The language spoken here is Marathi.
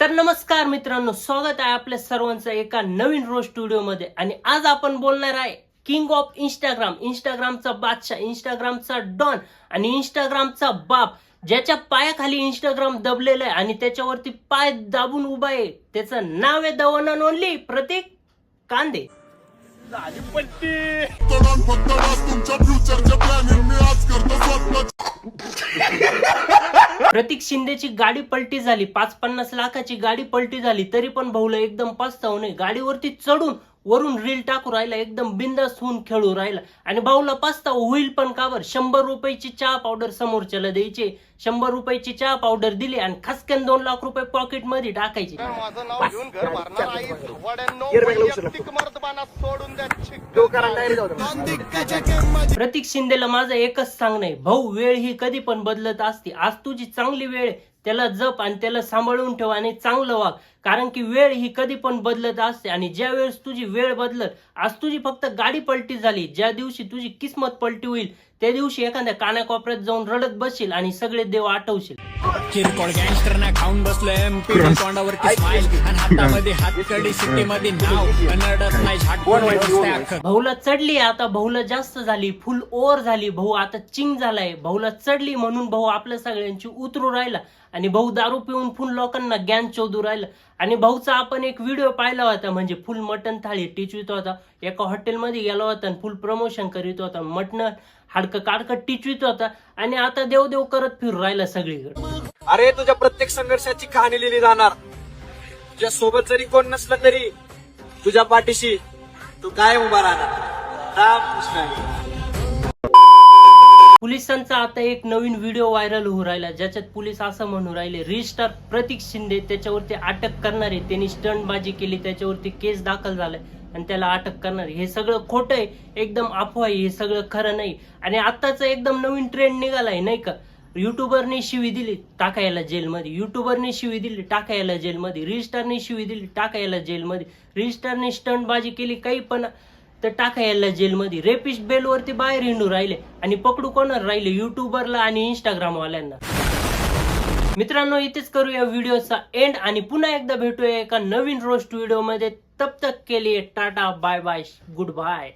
तर नमस्कार मित्रांनो, स्वागत आहे आपल्या सर्वांचं एका नवीन रोस्ट व्हिडिओमध्ये. आणि आज आपण बोलणार आहे किंग ऑफ इंस्टाग्रामचा बादशाह, इंस्टाग्रामचा डॉन आणि इंस्टाग्रामचा बाप, ज्याच्या पायाखाली इंस्टाग्राम दबलेलं आहे आणि त्याच्यावरती पाय दाबून उभा आहे. त्याचं नाव आहे द वन अँड ओनली प्रतीक कांदे. प्रतीक शिंदेची गाडी पलटी झाली, 5-50 लाखाची गाडी पलटी झाली, तरी पण भाऊला एकदम पस्ताव नाही. गाडीवरती चढून वरून रील टाकू राहिला, एकदम बिंदास होऊन खेळू राहिला. आणि भाऊला पस्ताव होईल पण का बर? 100 रुपयाची चहा पावडर समोरच्याला द्यायची, 100 रुपयाची चहा पावडर दिली आणि खसक्यान 2 लाख रुपये पॉकेट मध्ये टाकायचे. प्रतीक शिंदेला माझं एकच सांगणं आहे, भाऊ वेळ ही कधी पण बदलत असते. आज तुझी चांगली वेळ, त्याला जप आणि त्याला सांभाळून ठेव आणि चांगलं वाग, कारण की वेळ ही कधी पण बदलत असते. आणि ज्या वेळेस तुझी वेळ बदलत, आज तुझी फक्त गाडी पलटी झाली, ज्या दिवशी तुझी किस्मत पलटी होईल त्या दिवशी एखाद्या कानाकोपऱ्यात जाऊन रडत बसशील आणि सगळे देव आठवशील. किरकोळ गँगस्टरना खाऊन बसलोय, तोंडावरती स्माइल आणि हातामध्ये हातकडी, सिटीमध्ये नाव कन्नडच नाही झाट. भाऊला चढली, आता भाऊला जास्त झाली, फुल ओव्हर झाली. भाऊ आता चिंग झालाय. भाऊला चढली म्हणून भाऊ आपल्या सगळ्यांची उतरू राहिला आणि भाऊ दारू पिऊन फुल लोकांना ज्ञान चोदू राहिला. आणि भाऊचा आपण एक व्हिडिओ पाहिला होता, म्हणजे फुल मटन थाळी टिचवित होता, एका हॉटेलमध्ये गेला होता आणि फुल प्रमोशन करीत होता, मटन हाडकं काडकं टिचवित होता आणि आता देव करत फिरू राहिला सगळीकडे. अरे तुझ्या प्रत्येक संघर्षाची कहाणी लिहिली जाणार. तुझ्या सोबत जरी कोण नसलं तरी तुझ्या पाठीशी तू काय उभा राहणार. पोलिसांचा आता एक नवीन व्हिडिओ व्हायरल होऊ राहिला, ज्याच्यात पोलीस असं म्हणू राहिले, रील प्रतीक शिंदे त्याच्यावरती अटक करणार आहे, त्यांनी स्टंटबाजी केली, त्याच्यावरती केस दाखल झालाय आणि त्याला अटक करणार. हे सगळं खोटं आहे, एकदम अफवा आहे, हे सगळं खरं नाही. आणि आताच एकदम नवीन ट्रेंड निघालाय नाही का, युट्यूबरने शिवी दिली टाकायला जेलमध्ये, युट्यूबरने शिवी दिली टाकायला जेलमध्ये, रील स्टारने शिवी दिली टाकायला जेलमध्ये, रील स्टारने स्टंटबाजी केली काही पण तर टाकायला जेलमध्ये. रेपिस्ट बेलवरती बाहेर हिंडू राहिले आणि पकडू कोणाला राहिले? युट्यूबरला आणि इंस्टाग्राम वाल्यांना. मित्रांनो, इथेच करूया व्हिडिओचा एंड आणि पुन्हा एकदा भेटूया एका नवीन रोस्ट व्हिडिओ मध्ये. तब तक के लिए tata, bye bye, good bye.